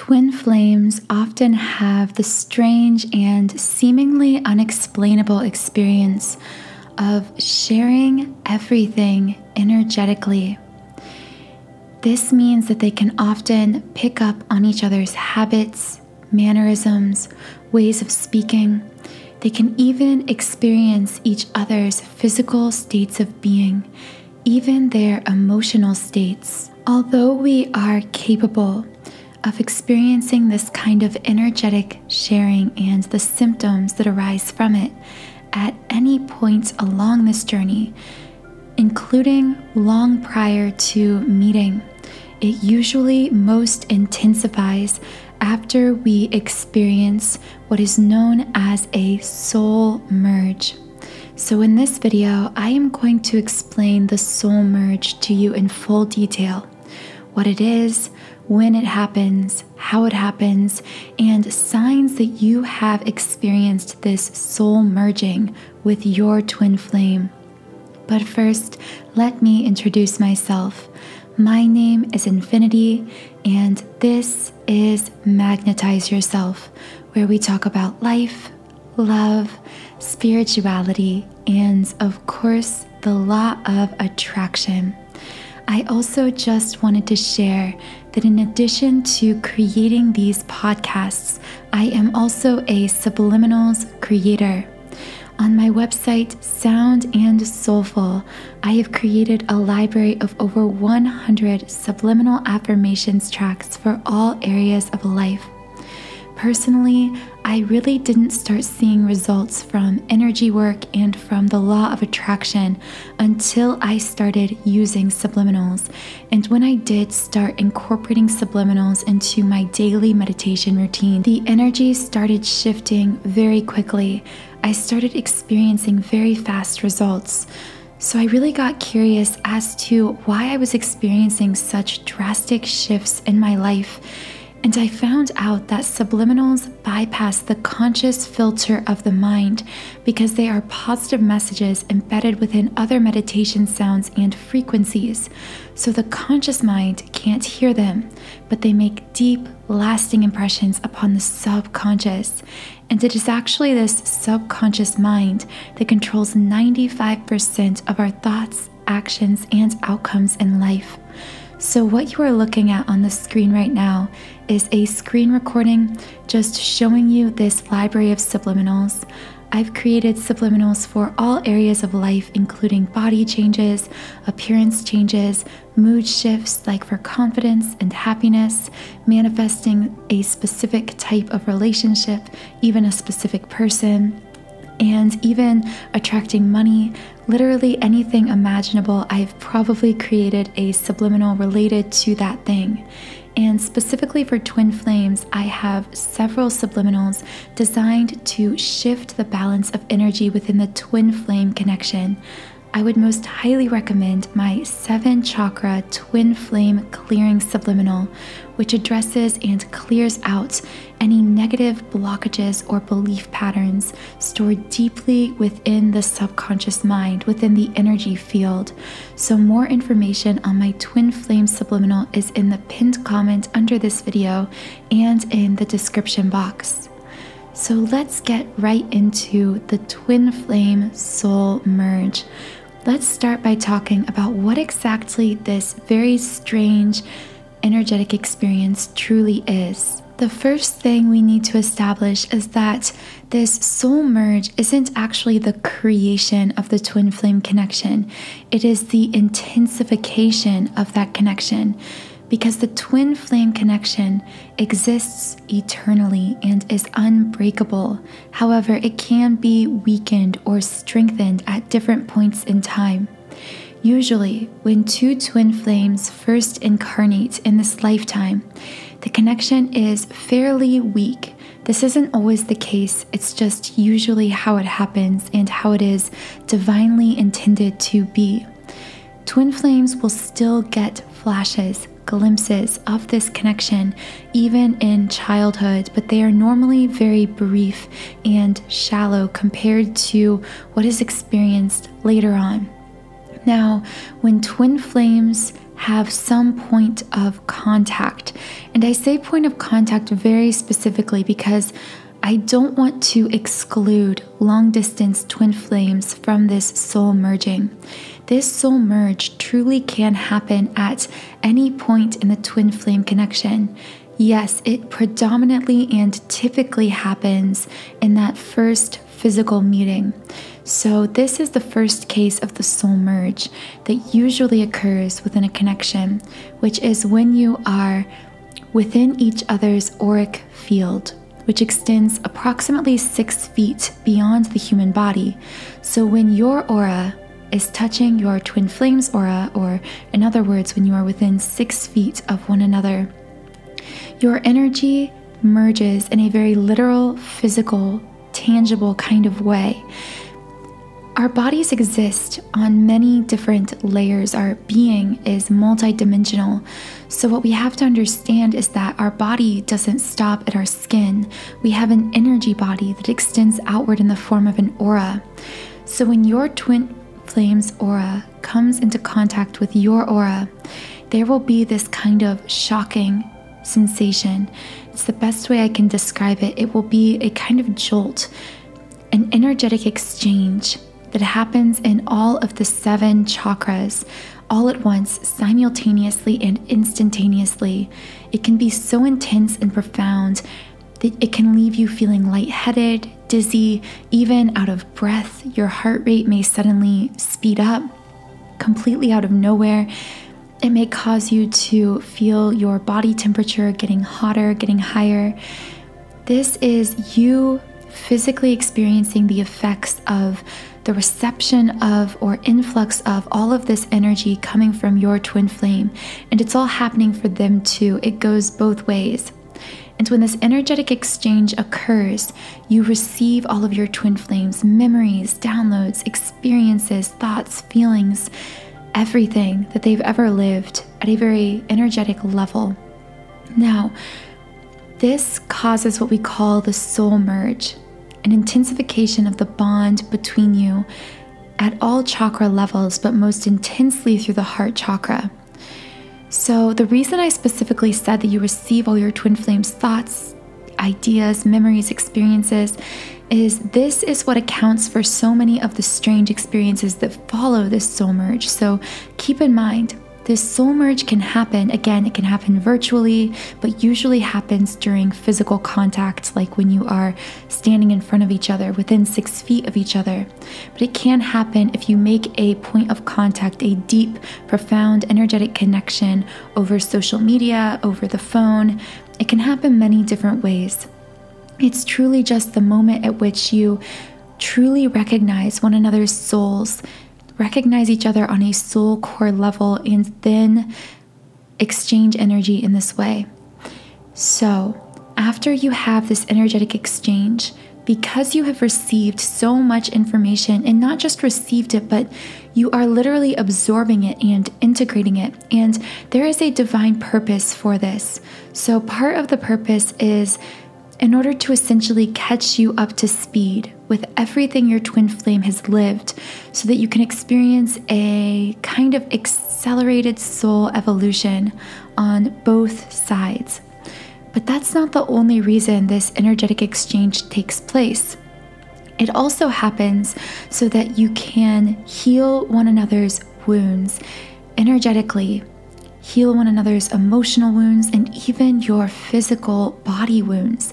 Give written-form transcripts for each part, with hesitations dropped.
Twin flames often have the strange and seemingly unexplainable experience of sharing everything energetically. This means that they can often pick up on each other's habits, mannerisms, ways of speaking. They can even experience each other's physical states of being, even their emotional states. Although we are capable of experiencing this kind of energetic sharing and the symptoms that arise from it at any point along this journey, including long prior to meeting, it usually most intensifies after we experience what is known as a soul merge. So in this video, I am going to explain the soul merge to you in full detail, what it is, when it happens, how it happens, and signs that you have experienced this soul merging with your twin flame. But first, let me introduce myself. My name is Infinity, and this is Magnetize Yourself, where we talk about life, love, spirituality, and of course, the law of attraction. I also just wanted to share that in addition to creating these podcasts, I am also a subliminals creator. On my website, Sound and Soulful, I have created a library of over 100 subliminal affirmations tracks for all areas of life. Personally, I really didn't start seeing results from energy work and from the law of attraction until I started using subliminals. And when I did start incorporating subliminals into my daily meditation routine, the energy started shifting very quickly. I started experiencing very fast results. So I really got curious as to why I was experiencing such drastic shifts in my life. And I found out that subliminals bypass the conscious filter of the mind because they are positive messages embedded within other meditation sounds and frequencies. So the conscious mind can't hear them, but they make deep, lasting impressions upon the subconscious. And it is actually this subconscious mind that controls 95% of our thoughts, actions, and outcomes in life. So what you are looking at on the screen right now is a screen recording just showing you this library of subliminals. I've created subliminals for all areas of life, including body changes, appearance changes, mood shifts like for confidence and happiness, manifesting a specific type of relationship, even a specific person, and even attracting money. Literally anything imaginable, I've probably created a subliminal related to that thing. And specifically for twin flames, I have several subliminals designed to shift the balance of energy within the twin flame connection. I would most highly recommend my 7-chakra twin flame clearing subliminal, which addresses and clears out any negative blockages or belief patterns stored deeply within the subconscious mind, within the energy field. So more information on my twin flame subliminal is in the pinned comment under this video and in the description box. So let's get right into the twin flame soul merge. Let's start by talking about what exactly this very strange energetic experience truly is. The first thing we need to establish is that this soul merge isn't actually the creation of the twin flame connection. It is the intensification of that connection, because the twin flame connection exists eternally and is unbreakable. However, it can be weakened or strengthened at different points in time. Usually, when two twin flames first incarnate in this lifetime, the connection is fairly weak. This isn't always the case, it's just usually how it happens and how it is divinely intended to be. Twin flames will still get flashes, glimpses of this connection even in childhood, but they are normally very brief and shallow compared to what is experienced later on. Now, when twin flames have some point of contact. And I say point of contact very specifically because I don't want to exclude long-distance twin flames from this soul merging. This soul merge truly can happen at any point in the twin flame connection. Yes, it predominantly and typically happens in that first physical meeting. So this is the first case of the soul merge that usually occurs within a connection, which is when you are within each other's auric field, which extends approximately 6 feet beyond the human body. So when your aura is touching your twin flame's aura, or in other words, when you are within 6 feet of one another, your energy merges in a very literal, physical, tangible kind of way. Our bodies exist on many different layers. Our being is multidimensional. So what we have to understand is that our body doesn't stop at our skin. We have an energy body that extends outward in the form of an aura. So when your twin flame's aura comes into contact with your aura, there will be this kind of shocking sensation. It's the best way I can describe it. It will be a kind of jolt, an energetic exchange that happens in all of the 7 chakras all at once, simultaneously and instantaneously. It can be so intense and profound that it can leave you feeling lightheaded, dizzy, even out of breath. Your heart rate may suddenly speed up completely out of nowhere. It may cause you to feel your body temperature getting hotter, getting higher. This is you physically experiencing the effects of the reception of or influx of all of this energy coming from your twin flame. And it's all happening for them too. It goes both ways. And when this energetic exchange occurs, you receive all of your twin flames, memories, downloads, experiences, thoughts, feelings, everything that they've ever lived at a very energetic level. Now, this causes what we call the soul merge, an intensification of the bond between you at all chakra levels, but most intensely through the heart chakra. So the reason I specifically said that you receive all your twin flames' thoughts, ideas, memories, experiences, is this is what accounts for so many of the strange experiences that follow this soul merge. So keep in mind, this soul merge can happen, again, it can happen virtually, but usually happens during physical contact, like when you are standing in front of each other, within 6 feet of each other. But it can happen if you make a point of contact, a deep, profound, energetic connection over social media, over the phone. It can happen many different ways. It's truly just the moment at which you truly recognize one another's souls, recognize each other on a soul core level, and then exchange energy in this way. So after you have this energetic exchange, because you have received so much information, and not just received it, but you are literally absorbing it and integrating it, and there is a divine purpose for this. So part of the purpose is in order to essentially catch you up to speed with everything your twin flame has lived, so that you can experience a kind of accelerated soul evolution on both sides. But that's not the only reason this energetic exchange takes place. It also happens so that you can heal one another's wounds energetically, heal one another's emotional wounds, and even your physical body wounds.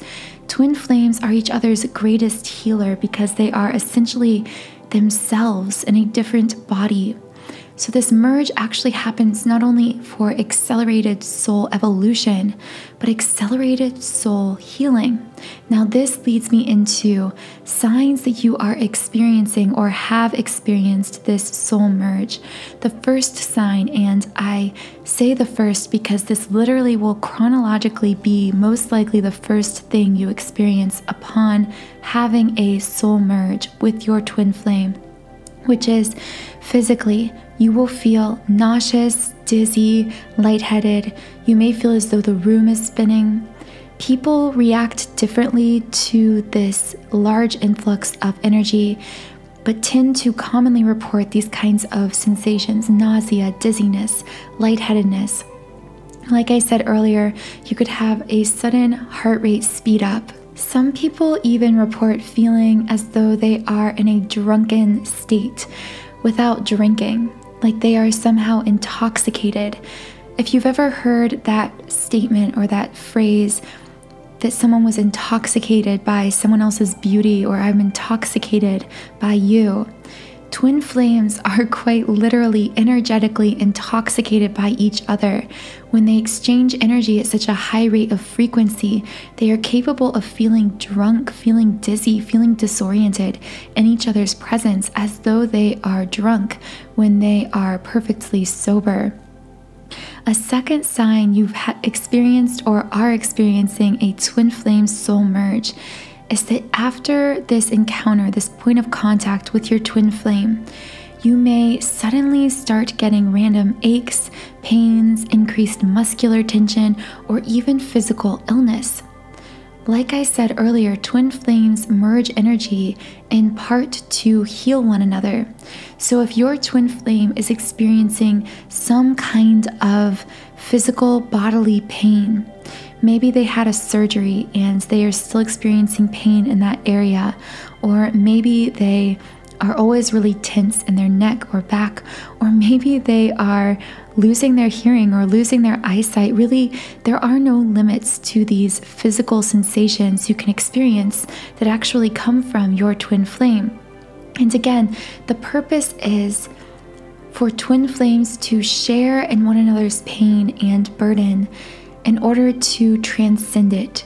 Twin flames are each other's greatest healer because they are essentially themselves in a different body. So this merge actually happens not only for accelerated soul evolution, but accelerated soul healing. Now this leads me into signs that you are experiencing or have experienced this soul merge. The first sign, and I say the first because this literally will chronologically be most likely the first thing you experience upon having a soul merge with your twin flame, which is physically, you will feel nauseous, dizzy, lightheaded. You may feel as though the room is spinning. People react differently to this large influx of energy. but tend to commonly report these kinds of sensations: nausea, dizziness, lightheadedness. Like I said earlier, you could have a sudden heart rate speed up. Some people even report feeling as though they are in a drunken state without drinking, like they are somehow intoxicated. If you've ever heard that statement or that phrase, that someone was intoxicated by someone else's beauty, or I'm intoxicated by you, twin flames are quite literally energetically intoxicated by each other. When they exchange energy at such a high rate of frequency, they are capable of feeling drunk, feeling dizzy, feeling disoriented in each other's presence, as though they are drunk when they are perfectly sober. A second sign you've experienced or are experiencing a twin flame soul merge is that after this encounter, this point of contact with your twin flame, you may suddenly start getting random aches, pains, increased muscular tension, or even physical illness. Like I said earlier, twin flames merge energy in part to heal one another. So if your twin flame is experiencing some kind of physical bodily pain, maybe they had a surgery and they are still experiencing pain in that area, or maybe they are always really tense in their neck or back, or maybe they are losing their hearing or losing their eyesight. Really, there are no limits to these physical sensations you can experience that actually come from your twin flame. And again, the purpose is for twin flames to share in one another's pain and burden in order to transcend it,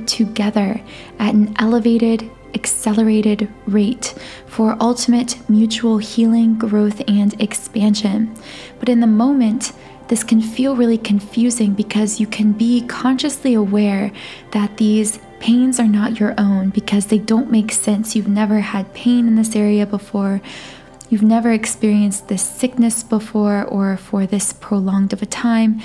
together at an elevated, accelerated rate for ultimate mutual healing, growth, and expansion. But in the moment, this can feel really confusing because you can be consciously aware that these pains are not your own because they don't make sense. You've never had pain in this area before. You've never experienced this sickness before or for this prolonged of a time.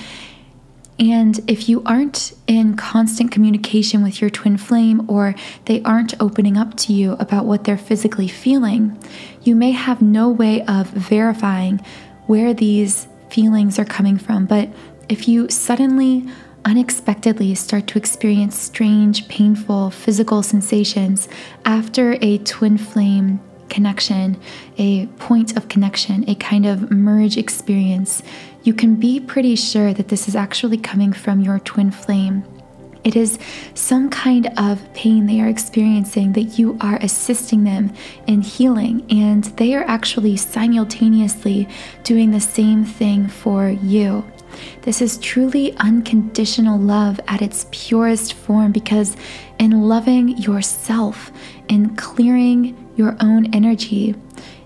And if you aren't in constant communication with your twin flame, or they aren't opening up to you about what they're physically feeling, you may have no way of verifying where these feelings are coming from. But if you suddenly, unexpectedly start to experience strange, painful physical sensations after a twin flame connection, a point of connection, a kind of merge experience, you can be pretty sure that this is actually coming from your twin flame. It is some kind of pain they are experiencing that you are assisting them in healing, and they are actually simultaneously doing the same thing for you. This is truly unconditional love at its purest form, because in loving yourself, in clearing your own energy,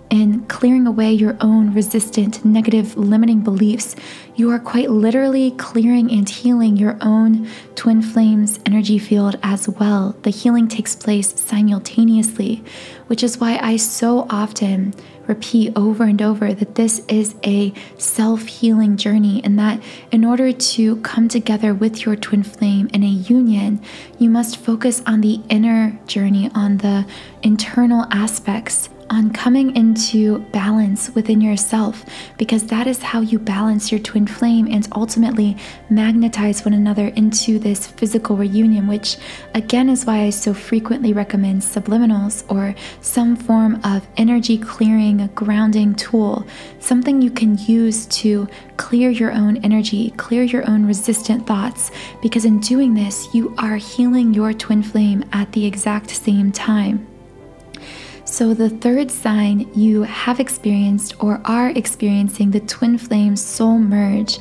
in clearing away your own resistant, negative, limiting beliefs, you are quite literally clearing and healing your own twin flame's energy field as well. The healing takes place simultaneously, which is why I so often repeat over and over that this is a self-healing journey, and that in order to come together with your twin flame in a union, you must focus on the inner journey, on the internal aspects, on coming into balance within yourself, because that is how you balance your twin flame and ultimately magnetize one another into this physical reunion, which again is why I so frequently recommend subliminals or some form of energy clearing, a grounding tool, something you can use to clear your own energy, clear your own resistant thoughts, because in doing this, you are healing your twin flame at the exact same time. So the third sign you have experienced or are experiencing the twin flame soul merge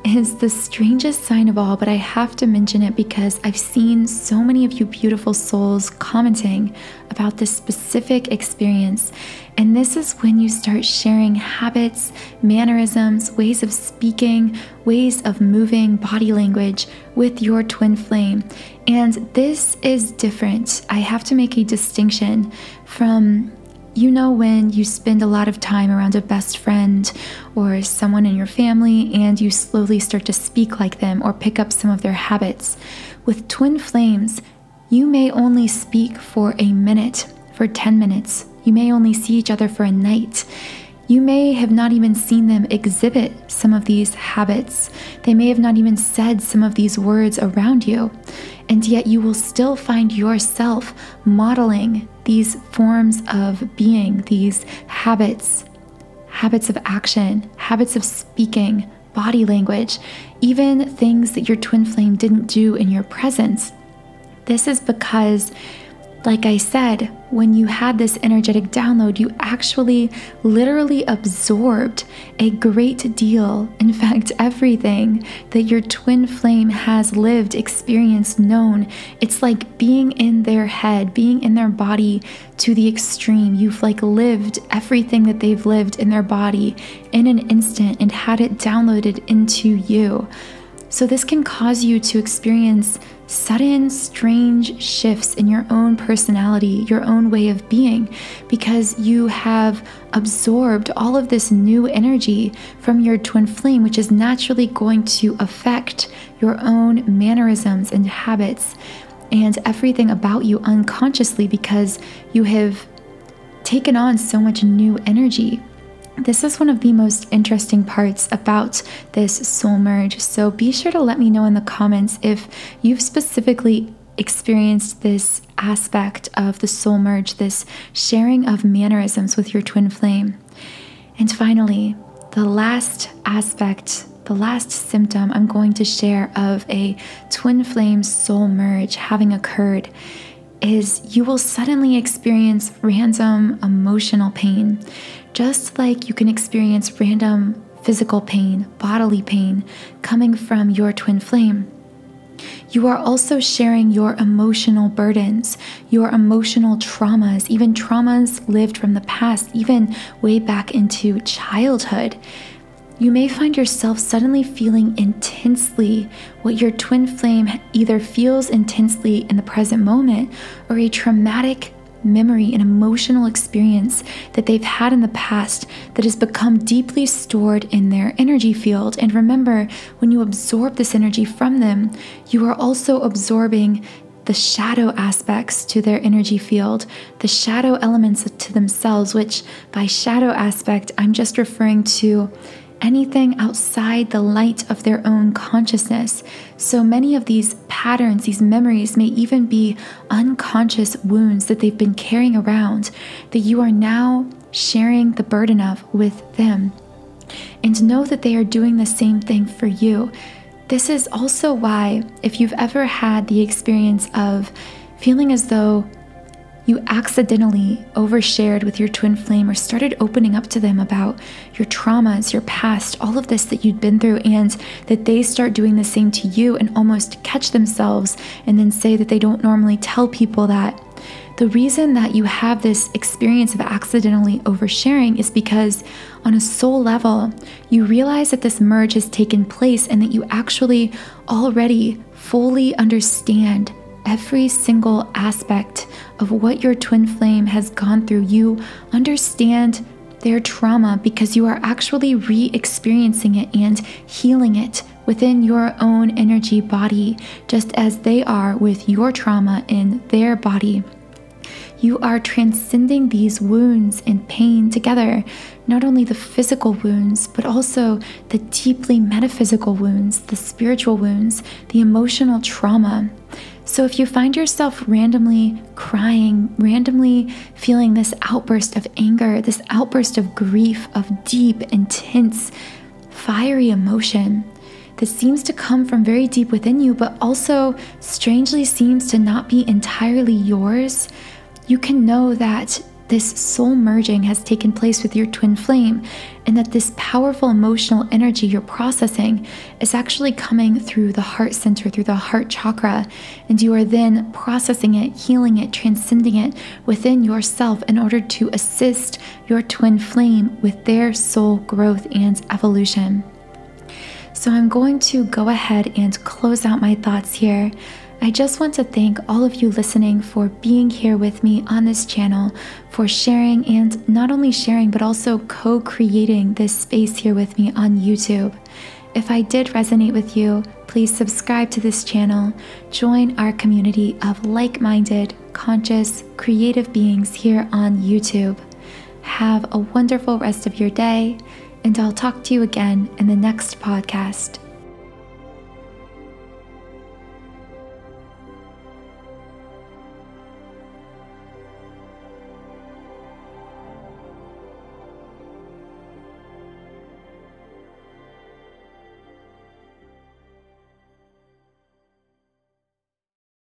is the strangest sign of all, but I have to mention it because I've seen so many of you beautiful souls commenting about this specific experience. And this is when you start sharing habits, mannerisms, ways of speaking, ways of moving, body language with your twin flame. And this is different. I have to make a distinction from, you know, when you spend a lot of time around a best friend or someone in your family and you slowly start to speak like them or pick up some of their habits. With twin flames, you may only speak for a minute, for 10 minutes. You may only see each other for a night. You may have not even seen them exhibit some of these habits. They may have not even said some of these words around you. And yet you will still find yourself modeling these forms of being, these habits of action, habits of speaking, body language, even things that your twin flame didn't do in your presence. This is because, like I said, when you had this energetic download, you actually literally absorbed a great deal, in fact, everything that your twin flame has lived, experienced, known. It's like being in their head, being in their body to the extreme. You've like lived everything that they've lived in their body in an instant and had it downloaded into you. So this can cause you to experience sudden, strange shifts in your own personality, your own way of being, because you have absorbed all of this new energy from your twin flame, which is naturally going to affect your own mannerisms and habits and everything about you unconsciously, because you have taken on so much new energy. This is one of the most interesting parts about this soul merge, so be sure to let me know in the comments if you've specifically experienced this aspect of the soul merge, this sharing of mannerisms with your twin flame. And finally, the last aspect, the last symptom I'm going to share of a twin flame soul merge having occurred is you will suddenly experience random emotional pain. Just like you can experience random physical pain, bodily pain coming from your twin flame, you are also sharing your emotional burdens, your emotional traumas, even traumas lived from the past, even way back into childhood. You may find yourself suddenly feeling intensely what your twin flame either feels intensely in the present moment, or a traumatic memory, an emotional experience that they've had in the past that has become deeply stored in their energy field. And remember, when you absorb this energy from them, you are also absorbing the shadow aspects to their energy field, the shadow elements to themselves, which by shadow aspect, I'm just referring to anything outside the light of their own consciousness. So many of these patterns, these memories, may even be unconscious wounds that they've been carrying around that you are now sharing the burden of with them. And know that they are doing the same thing for you. This is also why, if you've ever had the experience of feeling as though you accidentally overshared with your twin flame or started opening up to them about your traumas, your past, all of this that you'd been through, and that they start doing the same to you and almost catch themselves and then say that they don't normally tell people that. The reason that you have this experience of accidentally oversharing is because on a soul level, you realize that this merge has taken place and that you actually already fully understand every single aspect of what your twin flame has gone through. You understand their trauma because you are actually re-experiencing it and healing it within your own energy body, just as they are with your trauma in their body. You are transcending these wounds and pain together, not only the physical wounds, but also the deeply metaphysical wounds, the spiritual wounds, the emotional trauma. So if you find yourself randomly crying, randomly feeling this outburst of anger, this outburst of grief, of deep, intense, fiery emotion that seems to come from very deep within you, but also strangely seems to not be entirely yours, you can know that this soul merging has taken place with your twin flame, and that this powerful emotional energy you're processing is actually coming through the heart center, through the heart chakra, and you are then processing it, healing it, transcending it within yourself in order to assist your twin flame with their soul growth and evolution. So I'm going to go ahead and close out my thoughts here. I just want to thank all of you listening for being here with me on this channel, for sharing, and not only sharing, but also co-creating this space here with me on YouTube. If I did resonate with you, please subscribe to this channel, join our community of like-minded, conscious, creative beings here on YouTube. Have a wonderful rest of your day, and I'll talk to you again in the next podcast.